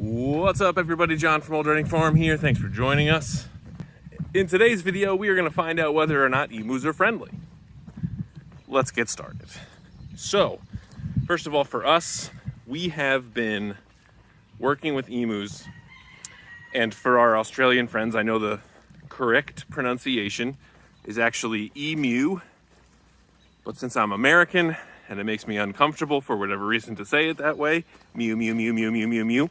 What's up, everybody? John from Old Reading Farm here. Thanks for joining us. In today's video, we are going to find out whether or not emus are friendly. Let's get started. So, first of all, for us, we have been working with emus, and for our Australian friends, I know the correct pronunciation is actually emu, but since I'm American and it makes me uncomfortable for whatever reason to say it that way, mew, mew, mew, mew, mew, mew, mew,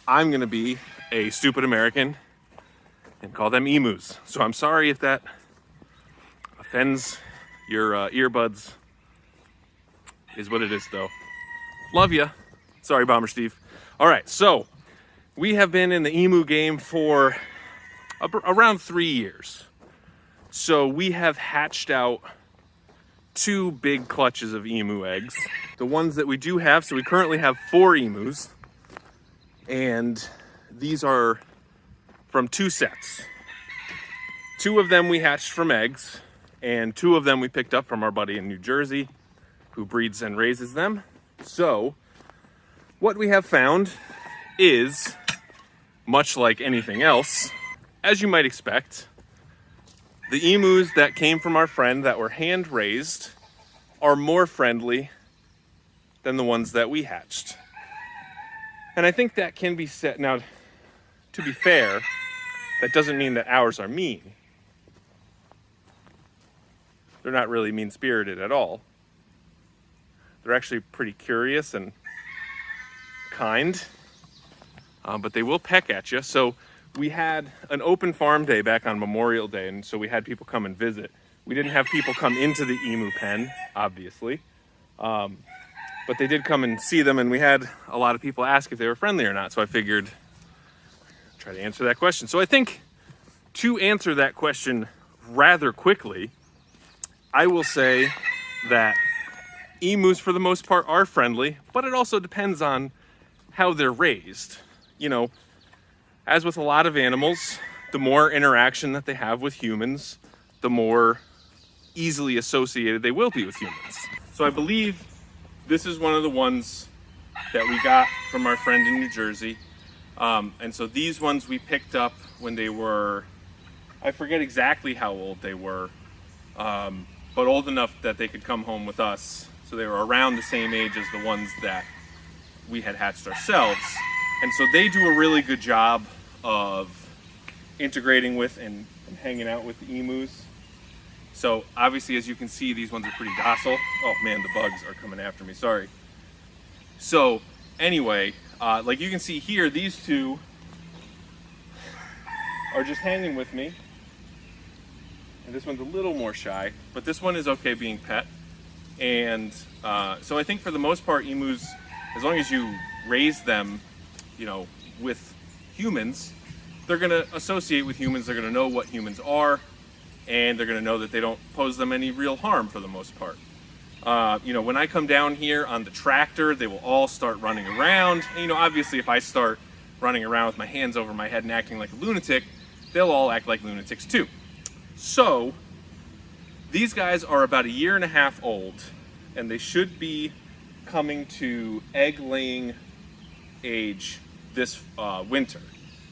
I'm gonna be a stupid American and call them emus. So I'm sorry if that offends your earbuds. Is what it is, though. Love ya. Sorry, Bomber Steve. All right, so we have been in the emu game for around 3 years. So we have hatched out 2 big clutches of emu eggs. The ones that we do have, so we currently have 4 emus. And these are from 2 sets. 2 of them we hatched from eggs, and 2 of them we picked up from our buddy in New Jersey, who breeds and raises them. So what we have found is, much like anything else, as you might expect, the emus that came from our friend that were hand raised are more friendly than the ones that we hatched. And I think that can be said. Now, to be fair, that doesn't mean that ours are mean. They're not really mean-spirited at all. They're actually pretty curious and kind, but they will peck at you. So we had an open farm day back on Memorial Day, and so we had people come and visit. We didn't have people come into the emu pen, obviously. But they did come and see them, and we had a lot of people ask if they were friendly or not. So I figured I'd try to answer that question. So I think to answer that question rather quickly, I will say that emus for the most part are friendly, but it also depends on how they're raised. You know, as with a lot of animals, the more interaction that they have with humans, the more easily associated they will be with humans. So I believe this is one of the ones that we got from our friend in New Jersey. And so these ones we picked up when they were, I forget exactly how old they were, but old enough that they could come home with us. So they were around the same age as the ones that we had hatched ourselves. And so they do a really good job of integrating with and hanging out with the emus. So obviously, as you can see, these ones are pretty docile. Oh man, the bugs are coming after me, sorry. So anyway, like you can see here, these 2 are just hanging with me. And this one's a little more shy, but this one is okay being pet. And so I think for the most part, emus, as long as you raise them, you know, with humans, they're gonna associate with humans, they're gonna know what humans are, and they're gonna know that they don't pose them any real harm for the most part. You know, when I come down here on the tractor, they will all start running around. And, you know, obviously if I start running around with my hands over my head and acting like a lunatic, they'll all act like lunatics too. So these guys are about 1.5 years old, and they should be coming to egg laying age this winter.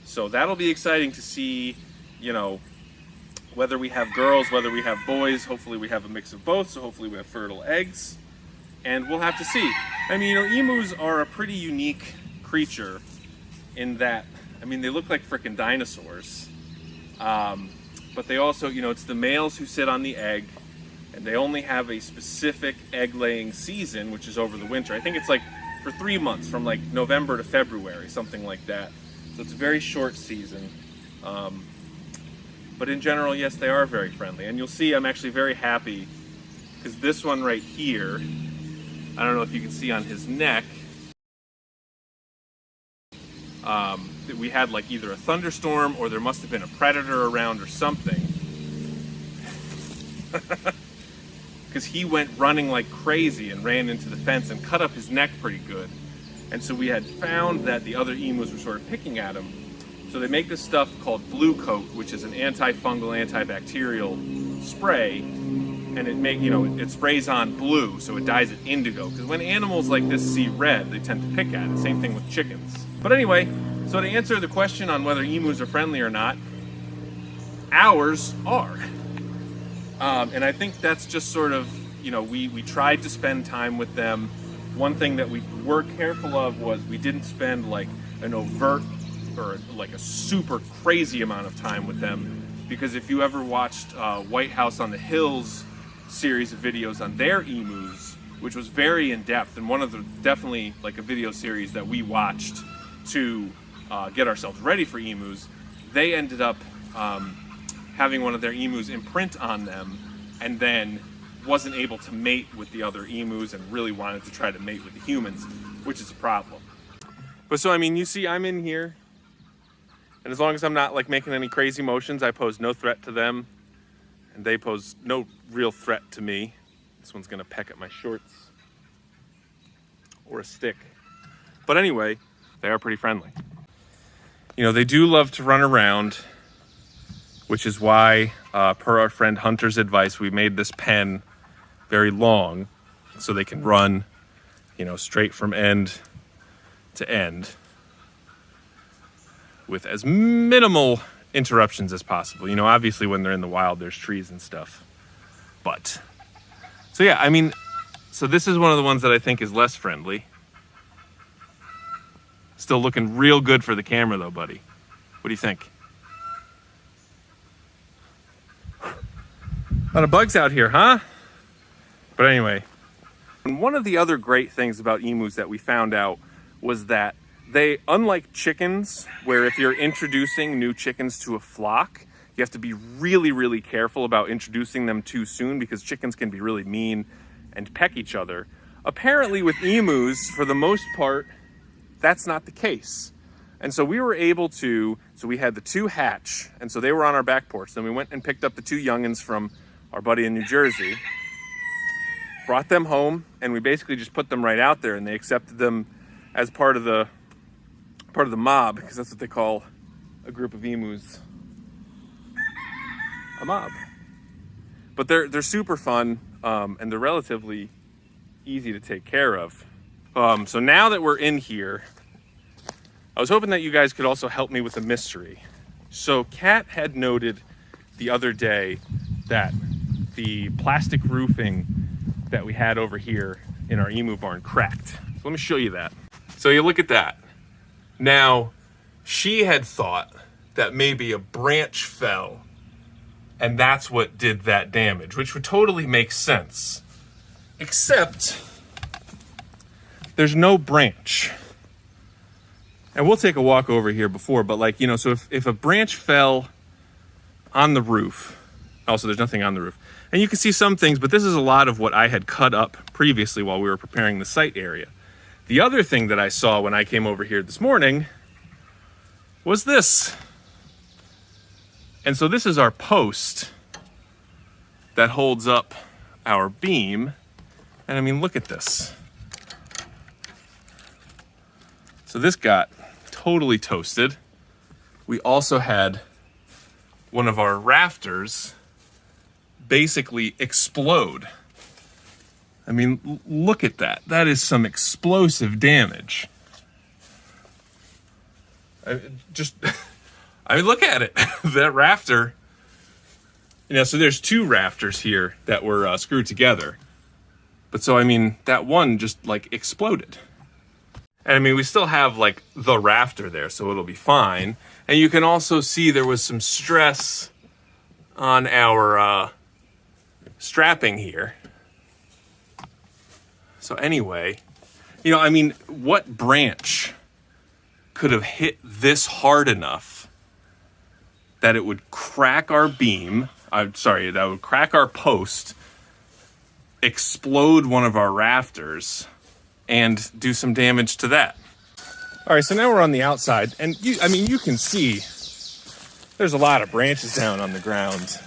So that'll be exciting to see, you know, whether we have girls, whether we have boys. Hopefully we have a mix of both, so hopefully we have fertile eggs, and we'll have to see. I mean, you know, emus are a pretty unique creature in that, I mean, they look like frickin' dinosaurs, but they also, you know, it's the males who sit on the egg, and they only have a specific egg laying season, which is over the winter. I think it's like for 3 months, from like November to February, something like that. So it's a very short season. But in general, yes, they are very friendly. And you'll see I'm actually very happy because this one right here, I don't know if you can see on his neck, that we had like either a thunderstorm or there must have been a predator around or something. Because he went running like crazy and ran into the fence and cut up his neck pretty good. And so we had found that the other emus were sort of picking at him. So they make this stuff called Blue Coat, which is an antifungal, antibacterial spray, and it sprays on blue, so it dyes it indigo. Because when animals like this see red, they tend to pick at it. Same thing with chickens. But anyway, So to answer the question on whether emus are friendly or not, ours are. And I think that's just sort of, you know, we tried to spend time with them. One thing that we were careful of was we didn't spend like an overt or like a super crazy amount of time with them, because if you ever watched White House on the Hills series of videos on their emus, which was very in-depth and one of the definitely like a video series that we watched to get ourselves ready for emus, they ended up having one of their emus imprint on them and then wasn't able to mate with the other emus and really wanted to try to mate with the humans, which is a problem. But so, I mean, you see I'm in here, and as long as I'm not like making any crazy motions, I pose no threat to them, and they pose no real threat to me. This one's gonna peck at my shorts or a stick. But anyway, they are pretty friendly. You know, they do love to run around, which is why, per our friend Hunter's advice, we made this pen very long so they can run, you know, straight from end to end with as minimal interruptions as possible. You know, obviously when they're in the wild, there's trees and stuff. But, so yeah, I mean, so this is one of the ones that I think is less friendly. Still looking real good for the camera though, buddy. What do you think? A lot of bugs out here, huh? But anyway, and one of the other great things about emus that we found out was that they, unlike chickens, where if you're introducing new chickens to a flock, you have to be really, really careful about introducing them too soon because chickens can be really mean and peck each other. Apparently with emus, for the most part, that's not the case. And so we were able to, so we had the two hatch, and so they were on our back porch. Then we went and picked up the two youngins from our buddy in New Jersey, brought them home, and we basically just put them right out there, and they accepted them as part of the mob, because that's what they call a group of emus, a mob. But they're super fun, and they're relatively easy to take care of. So now that we're in here, I was hoping that you guys could also help me with a mystery. So Kat had noted the other day that the plastic roofing that we had over here in our emu barn cracked. So let me show you that. So you look at that. Now, she had thought that maybe a branch fell and that's what did that damage, which would totally make sense. Except there's no branch. And we'll take a walk over here before, but like, you know, so if a branch fell on the roof, also there's nothing on the roof, and you can see some things, but this is a lot of what I had cut up previously while we were preparing the site area. The other thing that I saw when I came over here this morning was this. And so this is our post that holds up our beam. And I mean, look at this. So this got totally toasted. We also had one of our rafters basically explode. I mean, look at that. That is some explosive damage. I mean, look at it. That rafter, you know, so there's two rafters here that were screwed together. But so, I mean, that one just like exploded. And I mean, we still have like the rafter there, so it'll be fine. And you can also see there was some stress on our strapping here. So anyway, you know, I mean, what branch could have hit this hard enough that it would crack our beam, that would crack our post, explode one of our rafters, and do some damage to that. All right, so now we're on the outside, and you can see there's a lot of branches down on the ground.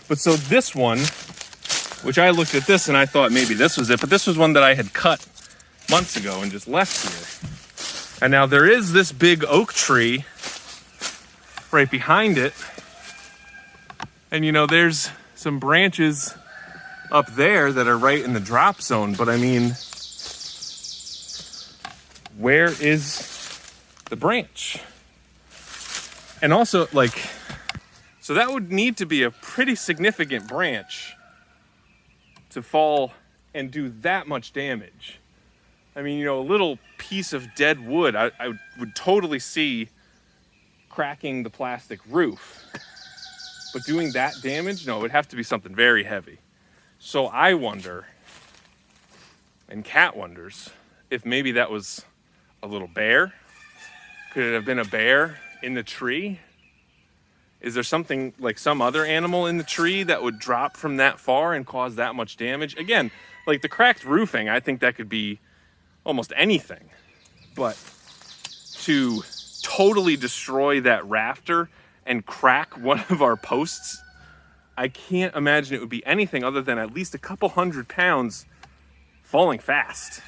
But so this one, which I looked at this and I thought maybe this was it, but this was one that I had cut months ago and just left here. And now there is this big oak tree right behind it. And you know, there's some branches up there that are right in the drop zone, but I mean, where is the branch. And also, like, so that would need to be a pretty significant branch to fall and do that much damage. I mean, you know, a little piece of dead wood, I would totally see cracking the plastic roof. But doing that damage, no, it would have to be something very heavy. So I wonder, and Kat wonders, if maybe that was a little bear. Could it have been a bear in the tree? Is there something, like some other animal in the tree that would drop from that far and cause that much damage? Again, like the cracked roofing, I think that could be almost anything. But to totally destroy that rafter and crack one of our posts, I can't imagine it would be anything other than at least a couple 100 pounds falling fast.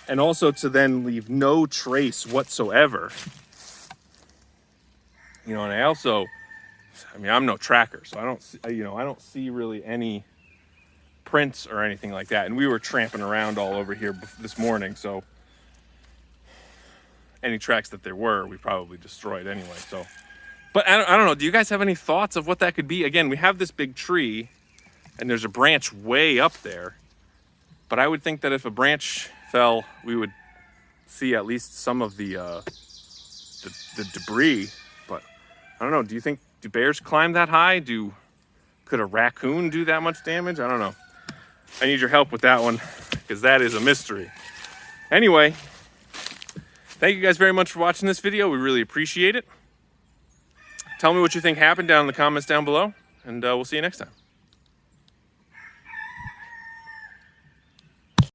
And also to then leave no trace whatsoever. You know, and I mean, I'm no tracker, so I don't see really any prints or anything like that. And we were tramping around all over here this morning, so any tracks that there were, we probably destroyed anyway. So, but I don't know. Do you guys have any thoughts of what that could be? Again, we have this big tree, and there's a branch way up there. But I would think that if a branch fell, we would see at least some of the debris. But I don't know. Do bears climb that high? Could a raccoon do that much damage? I don't know. I need your help with that one, because that is a mystery. Anyway, thank you guys very much for watching this video. We really appreciate it. Tell me what you think happened down in the comments down below, and we'll see you next time.